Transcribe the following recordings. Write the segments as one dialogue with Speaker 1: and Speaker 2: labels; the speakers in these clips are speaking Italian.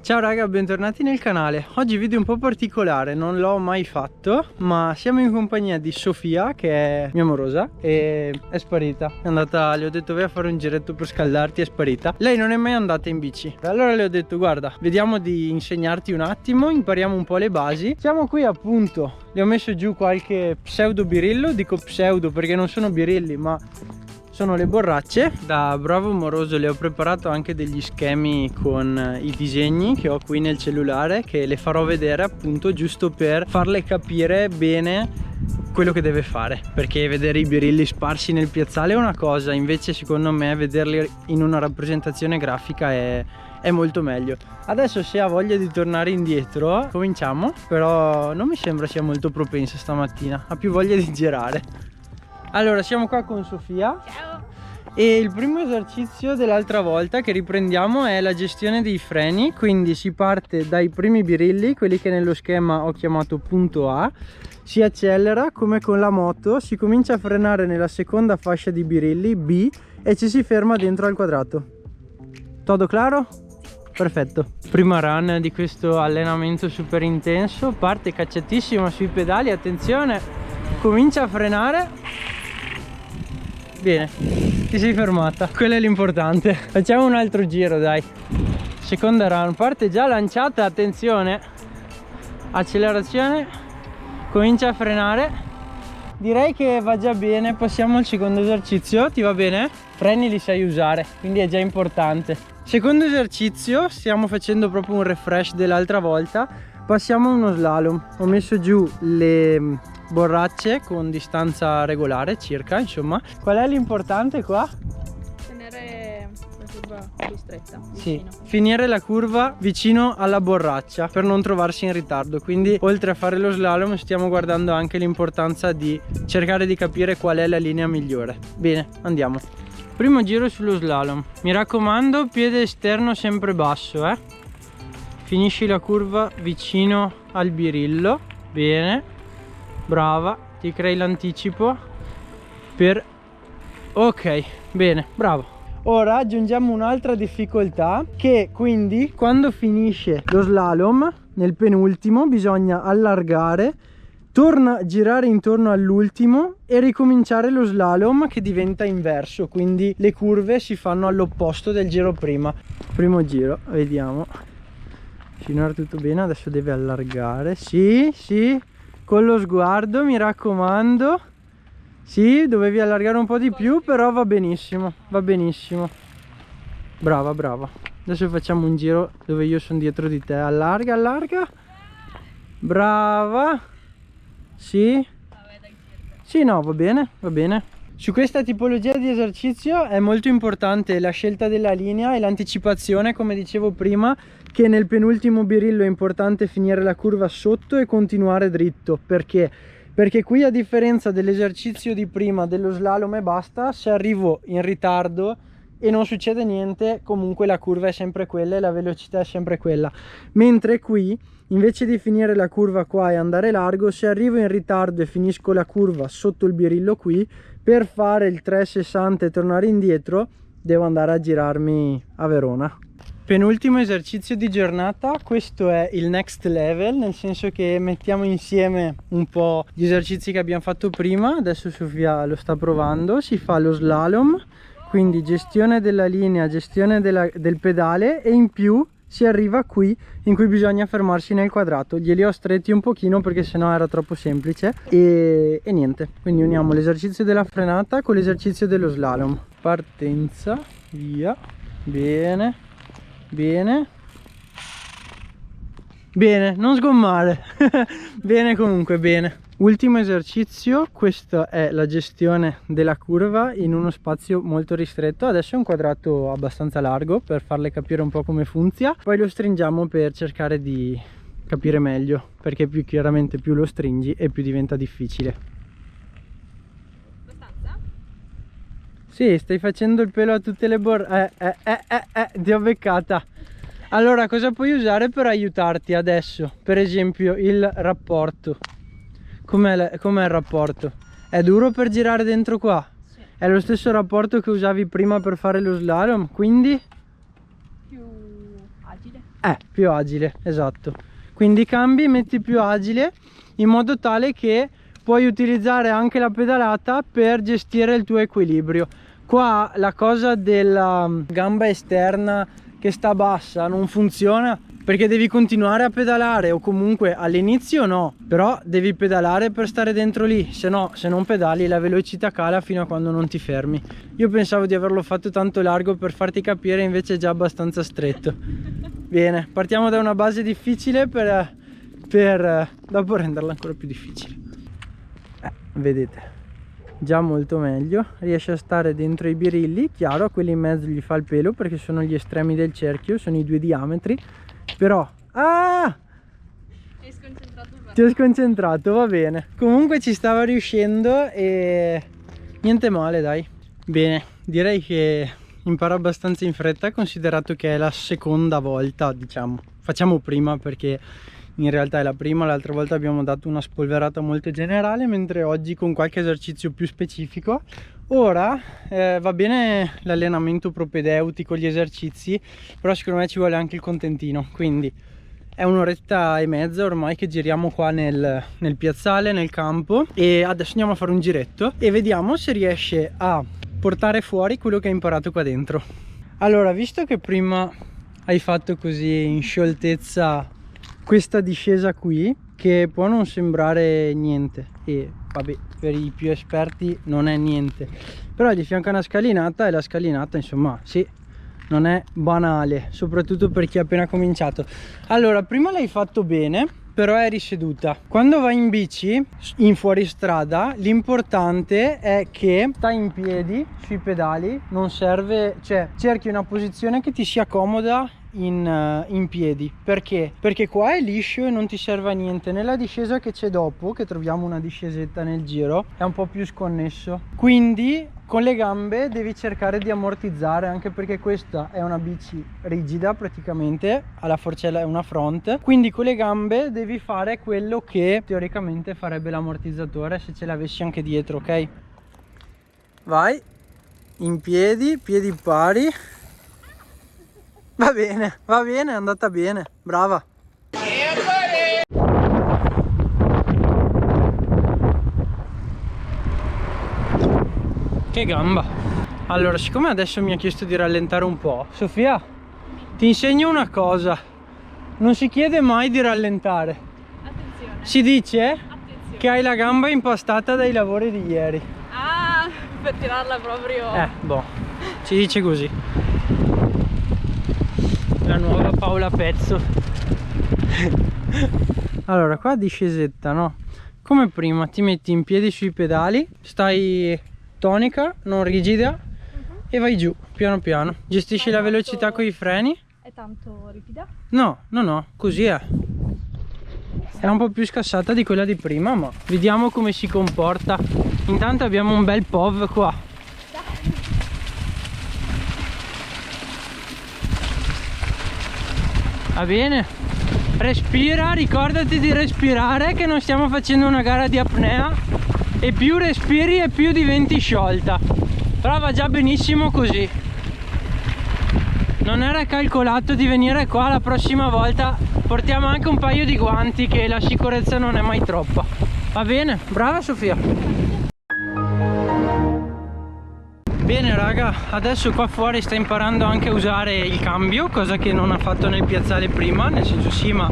Speaker 1: Ciao raga, bentornati nel canale. Oggi video un po' particolare, non l'ho mai fatto, ma siamo in compagnia di Sofia, che è mia amorosa, e è sparita. È andata, le ho detto vai a fare un giretto per scaldarti, è sparita. Lei non è mai andata in bici. Allora le ho detto guarda, vediamo di insegnarti un attimo, impariamo un po' le basi. Siamo qui appunto, le ho messo giù qualche pseudo birillo, dico pseudo perché non sono birilli ma sono le borracce. Da bravo moroso le ho preparato anche degli schemi con i disegni che ho qui nel cellulare, che le farò vedere appunto giusto per farle capire bene quello che deve fare, perché vedere i birilli sparsi nel piazzale è una cosa, invece secondo me vederli in una rappresentazione grafica è molto meglio. Adesso se ha voglia di tornare indietro cominciamo, però non mi sembra sia molto propensa stamattina, ha più voglia di girare. Allora siamo qua con Sofia.
Speaker 2: Ciao.
Speaker 1: E il primo esercizio dell'altra volta che riprendiamo è la gestione dei freni, quindi si parte dai primi birilli, quelli che nello schema ho chiamato punto A, si accelera come con la moto, si comincia a frenare nella seconda fascia di birilli B e ci si ferma dentro al quadrato. Tutto chiaro? Perfetto. Prima run di questo allenamento super intenso, parte cacciatissima sui pedali, attenzione, comincia a frenare. Bene, ti sei fermata, quello è l'importante. Facciamo un altro giro, dai. Seconda run, parte già lanciata, attenzione. Accelerazione, comincia a frenare. Direi che va già bene, passiamo al secondo esercizio, ti va bene? Freni li sai usare, quindi è già importante. Secondo esercizio, stiamo facendo proprio un refresh dell'altra volta. Passiamo a uno slalom. Ho messo giù le borracce con distanza regolare circa, insomma. Qual è l'importante qua?
Speaker 2: Tenere la curva più stretta,
Speaker 1: Sì,
Speaker 2: vicino.
Speaker 1: finire la curva vicino alla borraccia per non trovarsi in ritardo. Quindi oltre a fare lo slalom stiamo guardando anche l'importanza di cercare di capire qual è la linea migliore. Bene, andiamo. Primo giro sullo slalom. Mi raccomando, piede esterno sempre basso, Finisci la curva vicino al birillo. Bene, brava, ti crei l'anticipo per... ok, bene, bravo. Ora aggiungiamo un'altra difficoltà, che quindi quando finisce lo slalom nel penultimo bisogna allargare, girare intorno all'ultimo e ricominciare lo slalom, che diventa inverso, quindi le curve si fanno all'opposto del giro prima. Primo giro, vediamo. Finora tutto bene, adesso deve allargare. Sì, sì, con lo sguardo, mi raccomando. Sì, dovevi allargare un po' di più, però va benissimo, va benissimo. Brava, brava. Adesso facciamo un giro dove io sono dietro di te. Allarga, allarga. Brava. Sì. Sì, no, va bene, va bene. Su questa tipologia di esercizio è molto importante la scelta della linea e l'anticipazione, come dicevo prima, che nel penultimo birillo è importante finire la curva sotto e continuare dritto. Perché? Perché qui, a differenza dell'esercizio di prima dello slalom e basta, se arrivo in ritardo e non succede niente, comunque la curva è sempre quella e la velocità è sempre quella. Mentre qui, invece di finire la curva qua e andare largo, se arrivo in ritardo e finisco la curva sotto il birillo qui, per fare il 360 e tornare indietro devo andare a girarmi a Verona. Penultimo esercizio di giornata, questo è il next level, nel senso che mettiamo insieme un po' gli esercizi che abbiamo fatto prima. Adesso Sofia lo sta provando. Si fa lo slalom, quindi gestione della linea, gestione del pedale, e in più si arriva qui in cui bisogna fermarsi nel quadrato. Glieli ho stretti un pochino perché sennò era troppo semplice e niente, quindi uniamo l'esercizio della frenata con l'esercizio dello slalom. Partenza, via, bene, bene, bene, non sgommare. Bene, comunque bene. Ultimo esercizio, questa è la gestione della curva in uno spazio molto ristretto. Adesso è un quadrato abbastanza largo per farle capire un po' come funziona, poi lo stringiamo per cercare di capire meglio, perché più chiaramente più lo stringi e più diventa difficile.
Speaker 2: Abbastanza?
Speaker 1: Sì, stai facendo il pelo a tutte le ti ho beccata. Allora, cosa puoi usare per aiutarti adesso? Per esempio il rapporto. Com'è il rapporto? È duro per girare dentro qua?
Speaker 2: Sì.
Speaker 1: È lo stesso rapporto che usavi prima per fare lo slalom, quindi?
Speaker 2: Più agile.
Speaker 1: Più agile, esatto. Quindi cambi, metti più agile in modo tale che puoi utilizzare anche la pedalata per gestire il tuo equilibrio. Qua la cosa della gamba esterna che sta bassa non funziona perché devi continuare a pedalare, o comunque all'inizio no, però devi pedalare per stare dentro lì, se no, se non pedali la velocità cala fino a quando non ti fermi. Io pensavo di averlo fatto tanto largo per farti capire, invece è già abbastanza stretto. Bene, partiamo da una base difficile per dopo renderla ancora più difficile. Vedete, già molto meglio, riesce a stare dentro i birilli. Chiaro, a quelli in mezzo gli fa il pelo perché sono gli estremi del cerchio, sono i due diametri. Però
Speaker 2: Hai sconcentrato bene.
Speaker 1: ti ho sconcentrato, va bene. Comunque ci stava riuscendo e niente male, dai. Bene, direi che imparo abbastanza in fretta, considerato che è la seconda volta, diciamo. Facciamo prima perché in realtà è la prima, l'altra volta abbiamo dato una spolverata molto generale, mentre oggi con qualche esercizio più specifico. Ora va bene l'allenamento propedeutico, gli esercizi, però secondo me ci vuole anche il contentino, quindi è un'oretta e mezza ormai che giriamo qua nel piazzale, nel campo, e adesso andiamo a fare un giretto e vediamo se riesce a portare fuori quello che hai imparato qua dentro. Allora, visto che prima hai fatto così in scioltezza questa discesa qui, che può non sembrare niente, e vabbè, per i più esperti non è niente, però di fianco a una scalinata, e la scalinata insomma sì, non è banale, soprattutto per chi ha appena cominciato. Allora, prima l'hai fatto bene, però è riseduta. Quando vai in bici in fuoristrada, l'importante è che stai in piedi sui pedali, non serve, cioè cerchi una posizione che ti sia comoda in piedi. Perché? Perché qua è liscio e non ti serve a niente. Nella discesa che c'è dopo, che troviamo una discesetta nel giro, è un po' più sconnesso, quindi con le gambe devi cercare di ammortizzare, anche perché questa è una bici rigida praticamente, alla forcella è una front, quindi con le gambe devi fare quello che teoricamente farebbe l'ammortizzatore se ce l'avessi anche dietro, ok? Vai in piedi, piedi pari. Va bene, è andata bene, brava. Che gamba. Allora, siccome adesso mi ha chiesto di rallentare un po', Sofia, ti insegno una cosa: non si chiede mai di rallentare.
Speaker 2: Attenzione.
Speaker 1: Si dice
Speaker 2: Attenzione.
Speaker 1: che hai la gamba impastata dai lavori di ieri.
Speaker 2: Ah, per tirarla proprio.
Speaker 1: Boh, si dice così. La nuova Paola Pezzo. Allora, qua discesetta, no? Come prima, ti metti in piedi sui pedali, stai tonica, non rigida, e vai giù piano piano. Gestisci la velocità con i freni.
Speaker 2: È tanto ripida?
Speaker 1: No, così è. È un po' più scassata di quella di prima, ma vediamo come si comporta. Intanto abbiamo un bel POV qua. Va bene, respira, ricordati di respirare, che non stiamo facendo una gara di apnea, e più respiri e più diventi sciolta. Però va già benissimo così. Non era calcolato di venire qua, la prossima volta portiamo anche un paio di guanti, che la sicurezza non è mai troppa. Va bene, brava Sofia. Bene raga, adesso qua fuori sta imparando anche a usare il cambio, cosa che non ha fatto nel piazzale prima, nel senso sì, ma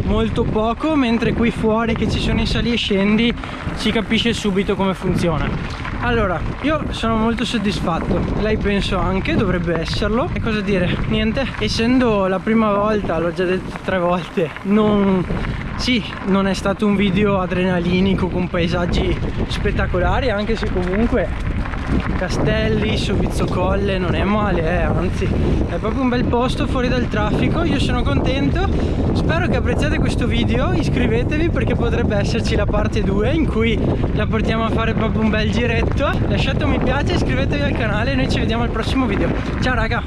Speaker 1: molto poco, mentre qui fuori che ci sono i sali e scendi si capisce subito come funziona. Allora, io sono molto soddisfatto, lei penso anche, dovrebbe esserlo. E cosa dire, niente, essendo la prima volta, l'ho già detto 3 volte, non è stato un video adrenalinico con paesaggi spettacolari, anche se comunque Castelli, Sovizzocolle non è male, anzi è proprio un bel posto fuori dal traffico. Io sono contento, spero che apprezziate questo video, iscrivetevi perché potrebbe esserci la parte 2 in cui la portiamo a fare proprio un bel giretto. Lasciate un mi piace, iscrivetevi al canale e noi ci vediamo al prossimo video. Ciao raga.